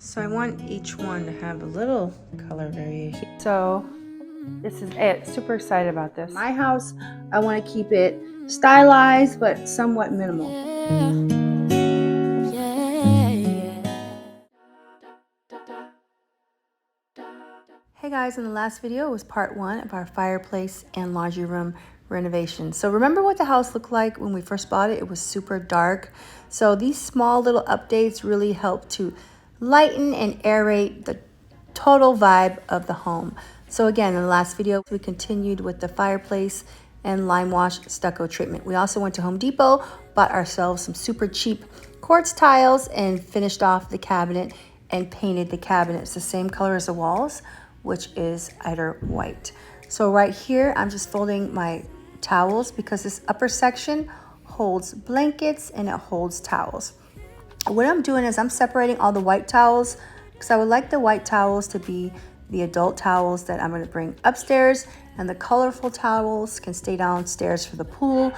So I want each one to have a little color variation. So this is it. Super excited about this. My house, I want to keep it stylized but somewhat minimal. Hey guys, in the last video was part 1 of our fireplace and laundry room renovation. So remember what the house looked like when we first bought it? It was super dark. So these small little updates really help to lighten and aerate the total vibe of the home. So again, in the last video, we continued with the fireplace and lime wash stucco treatment. We also went to Home Depot, bought ourselves some super cheap quartz tiles and finished off the cabinet and painted the cabinet. It's the same color as the walls, which is Eider white. So right here, I'm just folding my towels because this upper section holds blankets and it holds towels. What I'm doing is I'm separating all the white towels because I would like the white towels to be the adult towels that I'm going to bring upstairs, and the colorful towels can stay downstairs for the pool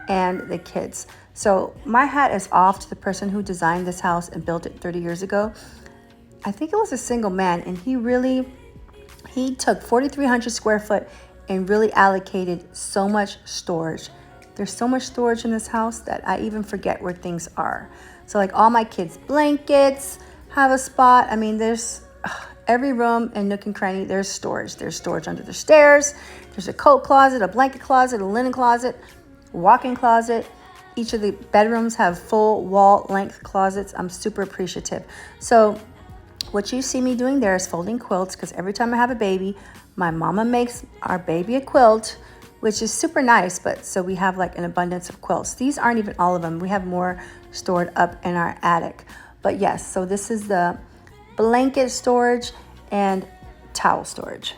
and the kids. So my hat is off to the person who designed this house and built it 30 years ago. I think it was a single man, and he took 4,300 square foot and really allocated so much storage. There's so much storage in this house that I even forget where things are. So like all my kids' blankets have a spot. I mean, there's every room and nook and cranny, there's storage. There's storage under the stairs. There's a coat closet, a blanket closet, a linen closet, walk-in closet. Each of the bedrooms have full wall length closets. I'm super appreciative. So what you see me doing there is folding quilts, because every time I have a baby, my mama makes our baby a quilt, which is super nice. But so we have like an abundance of quilts. These aren't even all of them. We have more stored up in our attic. But yes, so this is the blanket storage and towel storage.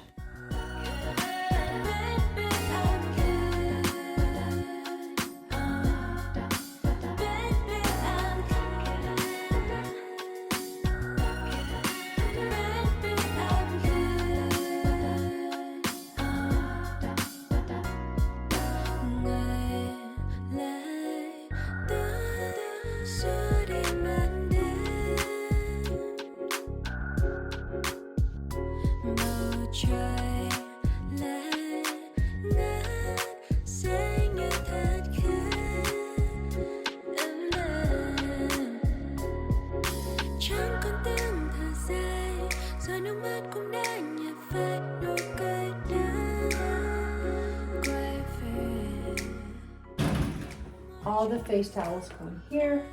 All the face towels go in here.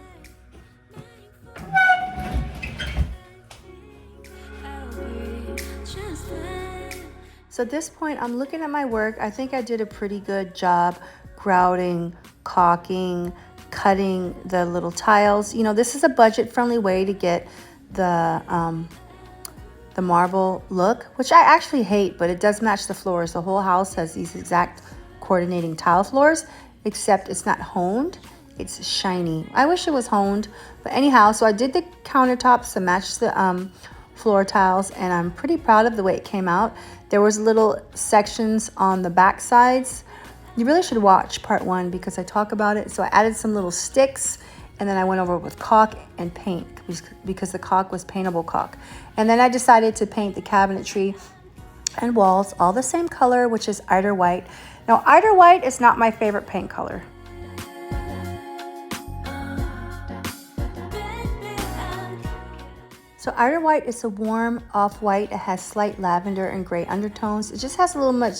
So at this point, I'm looking at my work. I think I did a pretty good job grouting, caulking, cutting the little tiles. You know, this is a budget-friendly way to get the marble look, which I actually hate, but it does match the floors. The whole house has these exact coordinating tile floors, except it's not honed, it's shiny. I wish it was honed, but anyhow, so I did the countertops to match the floor tiles, and I'm pretty proud of the way it came out. There was little sections on the back sides. You really should watch part 1 because I talk about it. So I added some little sticks, and then I went over with caulk and paint because the caulk was paintable caulk. And then I decided to paint the cabinetry and walls all the same color, which is Eider white. Now, Eider white is not my favorite paint color. So Eider white is a warm off-white. It has slight lavender and gray undertones. It just has a little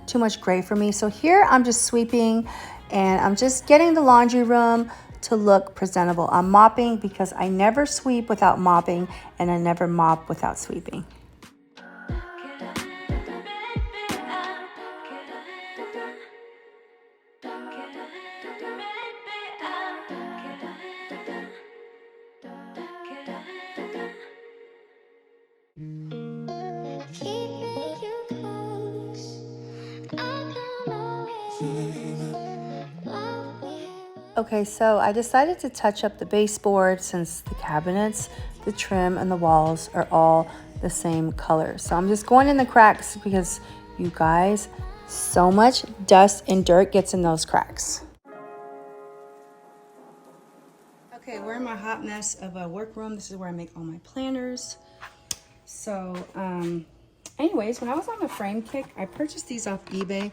too much gray for me. So here I'm just sweeping and I'm just getting the laundry room to look presentable. I'm mopping because I never sweep without mopping, and I never mop without sweeping. Okay, so I decided to touch up the baseboard since the cabinets, the trim, and the walls are all the same color. So I'm just going in the cracks because, you guys, so much dust and dirt gets in those cracks. Okay, we're in my hot mess of a workroom. This is where I make all my planners. So, anyways, when I was on the frame kick, I purchased these off eBay,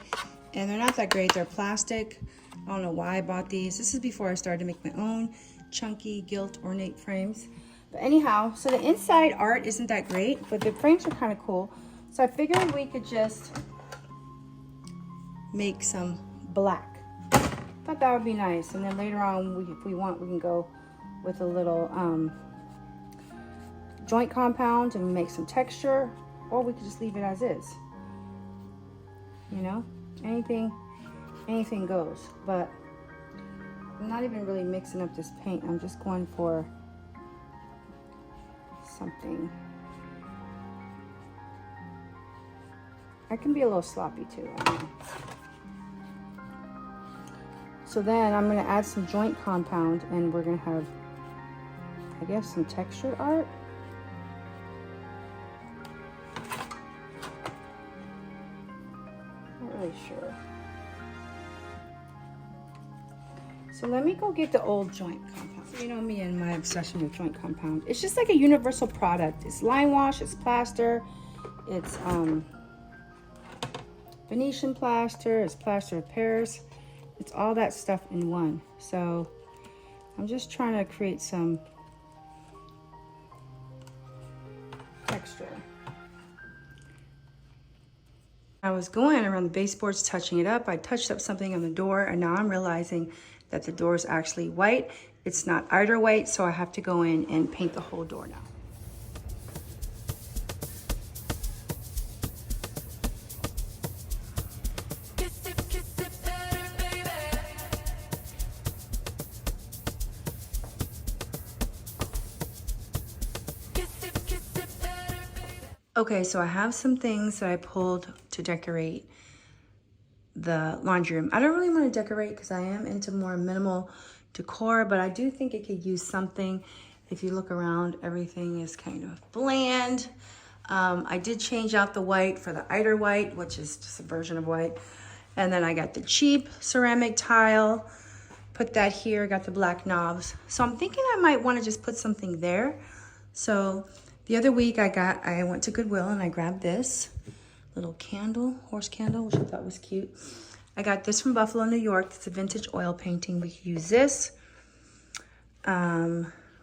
and they're not that great. They're plastic. I don't know why I bought these. This is before I started to make my own chunky gilt ornate frames. But anyhow, so the inside art isn't that great, but the frames are kind of cool. So I figured we could just make some black. Thought that would be nice. And then later on, if we want, we can go with a little joint compound and make some texture, or we could just leave it as is. You know, anything goes. But I'm not even really mixing up this paint. I'm just going for something. I can be a little sloppy too. I know. So then I'm going to add some joint compound, and we're going to have, I guess, some textured art. Not really sure. So let me go get the old joint compound. So you know me and my obsession with joint compound. It's just like a universal product. It's line wash, it's plaster, it's Venetian plaster, it's plaster of Paris. It's all that stuff in one. So I'm just trying to create some texture. I was going around the baseboards touching it up. I touched up something on the door, and now I'm realizing that the door is actually white. It's not eider white, so I have to go in and paint the whole door now. Okay, so I have some things that I pulled to decorate the laundry room. I don't really want to decorate because I am into more minimal decor, but I do think it could use something. If you look around, everything is kind of bland. I did change out the white for the eider white, which is just a version of white. And then I got the cheap ceramic tile, put that here, got the black knobs. So I'm thinking I might want to just put something there. So the other week I went to Goodwill and I grabbed this little candle, horse candle, which I thought was cute. I got this from Buffalo, New York. It's a vintage oil painting. We could use this.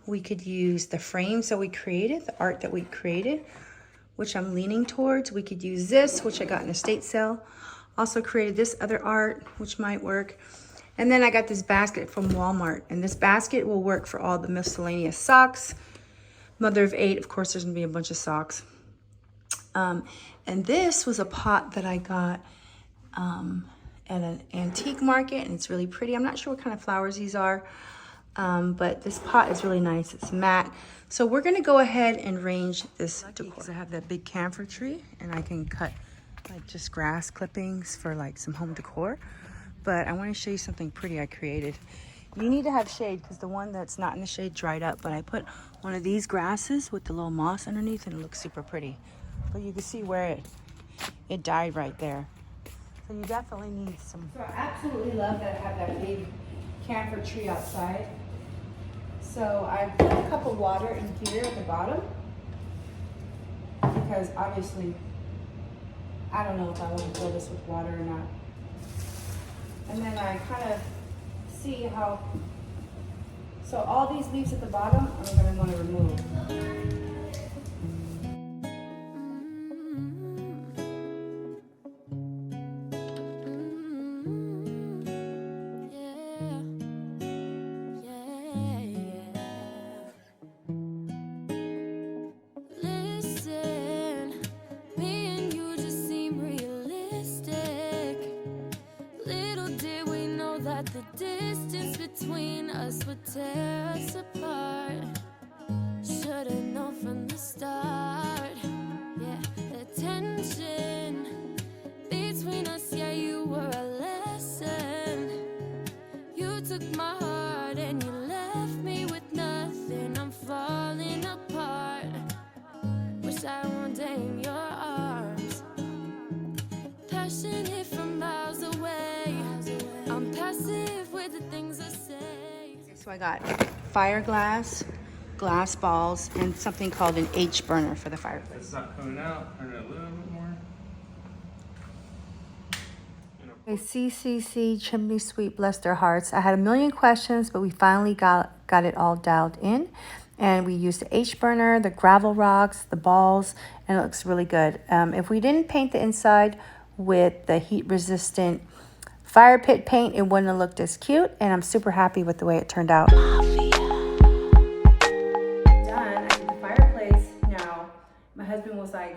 We could use the frames that we created, the art that we created, which I'm leaning towards. We could use this, which I got in a estate sale. Also created this other art, which might work. And then I got this basket from Walmart. And this basket will work for all the miscellaneous socks. Mother of 8, of course, there's gonna be a bunch of socks. And this was a pot that I got at an antique market, and it's really pretty. I'm not sure what kind of flowers these are, but this pot is really nice. It's matte. So we're gonna go ahead and arrange this decor. Because I have that big camphor tree, and I can cut like just grass clippings for like some home decor. But I wanna show you something pretty I created. You need to have shade because the one that's not in the shade dried up, but I put one of these grasses with the little moss underneath, and it looks super pretty. But you can see where it died right there. So you definitely need some. So I absolutely love that I have that big camphor tree outside. So I put a cup of water in here at the bottom because obviously I don't know if I want to fill this with water or not. And then I kind of see how, so all these leaves at the bottom I'm going to want to remove. The distance between us would tear us apart. Should've known from the start. Yeah, the tension between us, yeah, you were a lesson. You took my heart and you left me with nothing. I'm falling apart. Wish I one day in your arms. Passionate from miles away. I'm passive with the things I say. So I got fire glass, glass balls and something called an H burner for the fireplace. It's not coming out. Turn it a little bit more. Okay, CCC Chimney Sweep, bless their hearts. I had a million questions, but we finally got it all dialed in. And we used the H burner, the gravel rocks, the balls, and it looks really good. If we didn't paint the inside with the heat resistant fire pit paint, it wouldn't have looked as cute, and I'm super happy with the way it turned out. Done. I did the fireplace. Now, my husband was like,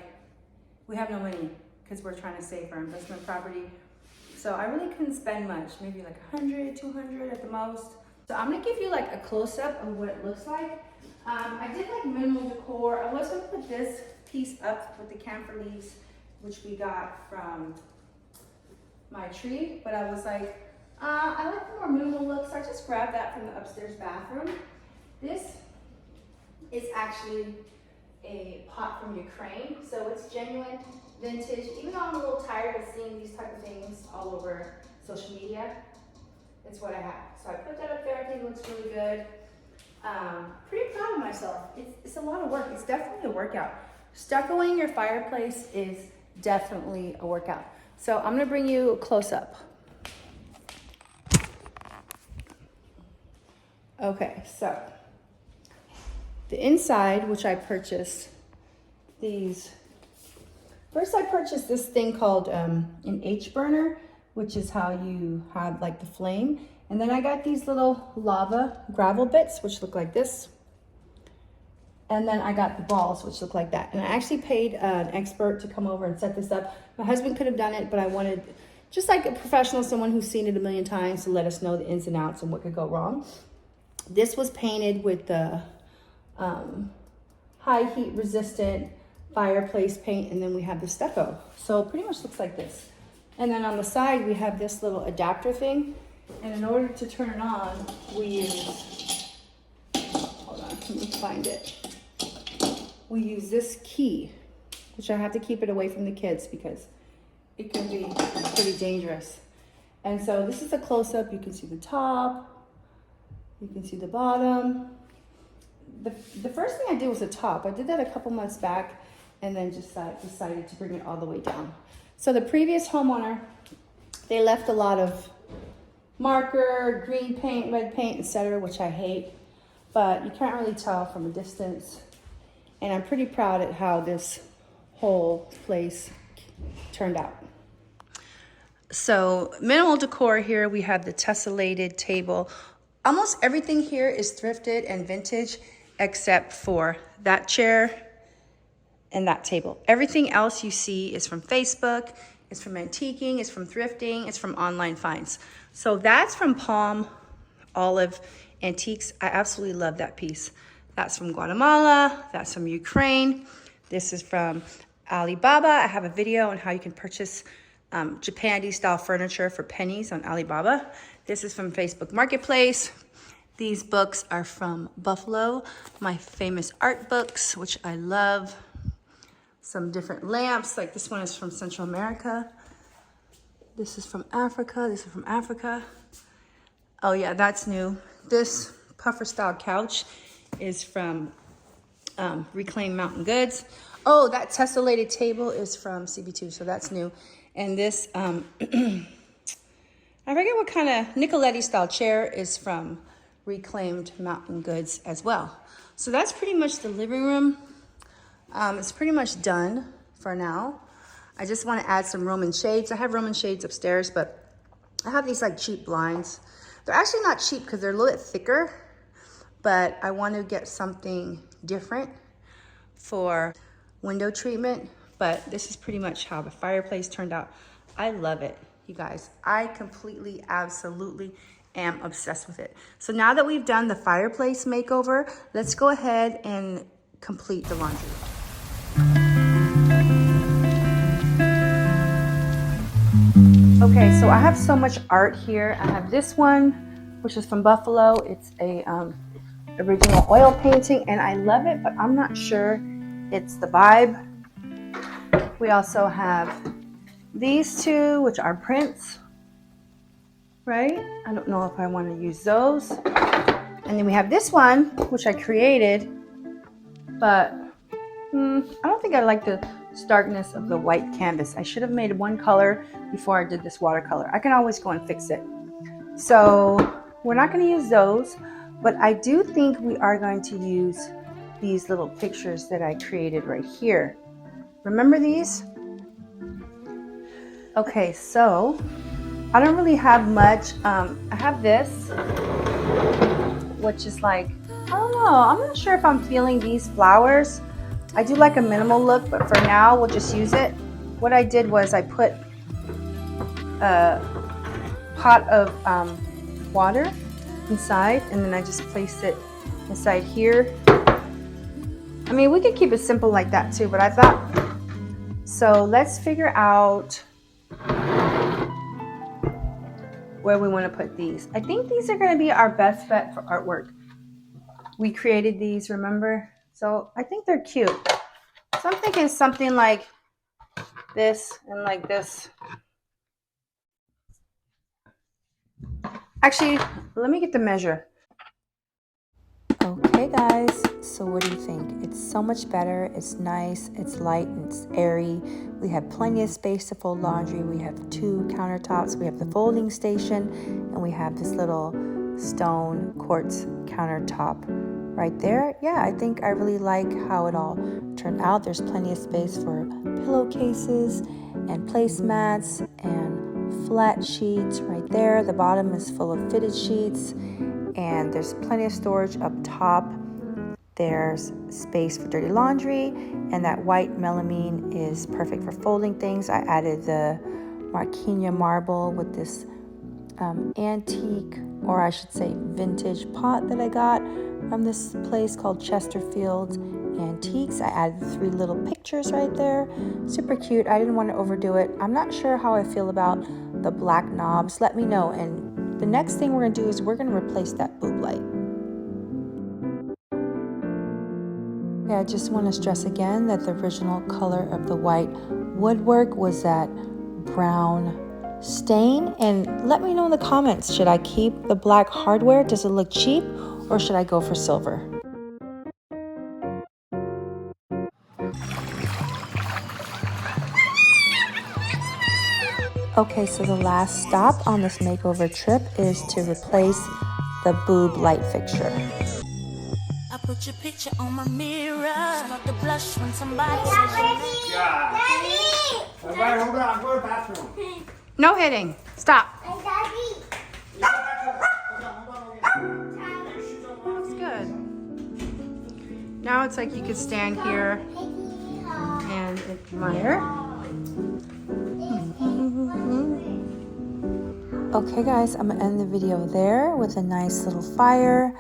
we have no money because we're trying to save for investment property. So I really couldn't spend much, maybe like 100, 200 at the most. So I'm gonna give you like a close-up of what it looks like. I did like minimal decor. I was gonna put this piece up with the camphor leaves, which we got from my tree, but I was like, I like the more minimal look, so I just grabbed that from the upstairs bathroom. This is actually a pot from Ukraine, so it's genuine, vintage. Even though I'm a little tired of seeing these type of things all over social media, it's what I have. So I put that up there. I think it looks really good. Pretty proud of myself. It's a lot of work. It's definitely a workout. Stuccoing your fireplace is definitely a workout. So I'm gonna bring you a close up. Okay, so the inside, which I purchased these. First I purchased this thing called an H burner, which is how you have like the flame. And then I got these little lava gravel bits, which look like this. And then I got the balls, which look like that. And I actually paid an expert to come over and set this up. My husband could have done it, but I wanted just like a professional, someone who's seen it a million times, to let us know the ins and outs and what could go wrong. This was painted with the high heat resistant fireplace paint, and then we have the stucco. So it pretty much looks like this. And then on the side, we have this little adapter thing. And in order to turn it on, we use, hold on, let me find it. We use this key, which I have to keep it away from the kids because it can be pretty dangerous. And so this is a close-up. You can see the top, you can see the bottom. The first thing I did was the top. I did that a couple months back and then just decided to bring it all the way down. So the previous homeowner, they left a lot of marker, green paint, red paint, etc., which I hate, but you can't really tell from a distance. And I'm pretty proud at how this whole place turned out. So minimal decor here. We have the tessellated table. Almost everything here is thrifted and vintage except for that chair and that table. Everything else you see is from Facebook, it's from antiquing, it's from thrifting, it's from online finds. So that's from Palm Olive Antiques. I absolutely love that piece. That's from Guatemala, that's from Ukraine. This is from Alibaba. I have a video on how you can purchase Japandi style furniture for pennies on Alibaba. This is from Facebook Marketplace. These books are from Buffalo, my famous art books, which I love. Some different lamps, like this one is from Central America. This is from Africa, this is from Africa. Oh yeah, that's new. This puffer style couch is from Reclaimed Mountain Goods. Oh, that tessellated table is from CB2, so that's new. And this, I forget what kind of Nicoletti style chair is from Reclaimed Mountain Goods as well. So that's pretty much the living room. It's pretty much done for now. I just want to add some Roman shades. I have Roman shades upstairs, but I have these like cheap blinds. They're actually not cheap because they're a little bit thicker, but I want to get something different for window treatment. But this is pretty much how the fireplace turned out. I love it, you guys. I completely, absolutely am obsessed with it. So now that we've done the fireplace makeover, let's go ahead and complete the laundry. Okay, so I have so much art here. I have this one, which is from Buffalo. It's a original oil painting, and I love it, but I'm not sure it's the vibe. We also have these two, which are prints, right? I don't know if I want to use those. And then we have this one, which I created, but I don't think I like the starkness of the white canvas. I should have made one color before I did this watercolor. I can always go and fix it. So we're not going to use those, but I do think we are going to use these little pictures that I created right here. Remember these? Okay, so I don't really have much. I have this, which is like, I don't know, I'm not sure if I'm feeling these flowers. I do like a minimal look, but for now we'll just use it. What I did was I put a pot of water inside, and then I just placed it inside here. I mean, we could keep it simple like that too, but I thought, so let's figure out where we want to put these. I think these are going to be our best bet for artwork. We created these, remember? So I think they're cute. So I'm thinking something like this and like this. Actually, let me get the measure. Okay guys, so what do you think? It's so much better. It's nice, it's light, and it's airy. We have plenty of space to fold laundry. We have 2 countertops. We have the folding station, and we have this little stone quartz countertop right there. Yeah, I think I really like how it all turned out. There's plenty of space for pillowcases and placemats and flat sheets right there. The bottom is full of fitted sheets, and there's plenty of storage up top. There's space for dirty laundry, and that white melamine is perfect for folding things. I added the Marquina marble with this antique, or I should say vintage pot that I got from this place called Chesterfield Antiques. I added 3 little pictures right there. Super cute. I didn't want to overdo it. I'm not sure how I feel about the black knobs. Let me know. And the next thing we're going to do is we're going to replace that boob light. Yeah, I just want to stress again that the original color of the white woodwork was that brown stain. And let me know in the comments, should I keep the black hardware? Does it look cheap, or should I go for silver? Okay, so the last stop on this makeover trip is to replace the boob light fixture. I put your picture on my mirror. Start to blush when somebody says your name. Daddy! Everybody, hold on. I'm going to the bathroom. No hitting. Stop. Daddy! That's good. Now it's like you could stand here and admire. Okay guys, I'm gonna end the video there with a nice little fire.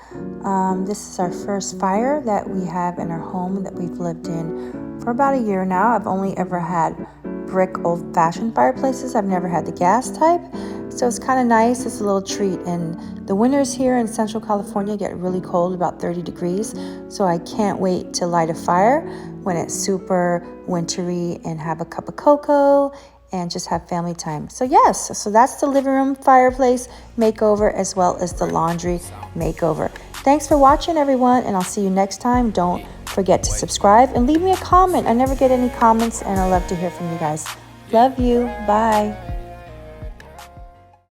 This is our first fire that we have in our home that we've lived in for about a year now. I've only ever had brick old-fashioned fireplaces. I've never had the gas type. So it's kind of nice. It's a little treat. And the winters here in Central California get really cold, about 30 degrees. So I can't wait to light a fire when it's super wintry and have a cup of cocoa and just have family time. So yes, so that's the living room fireplace makeover as well as the laundry makeover. Thanks for watching everyone, and I'll see you next time. Don't forget to subscribe and leave me a comment. I never get any comments, and I love to hear from you guys. Love you. Bye.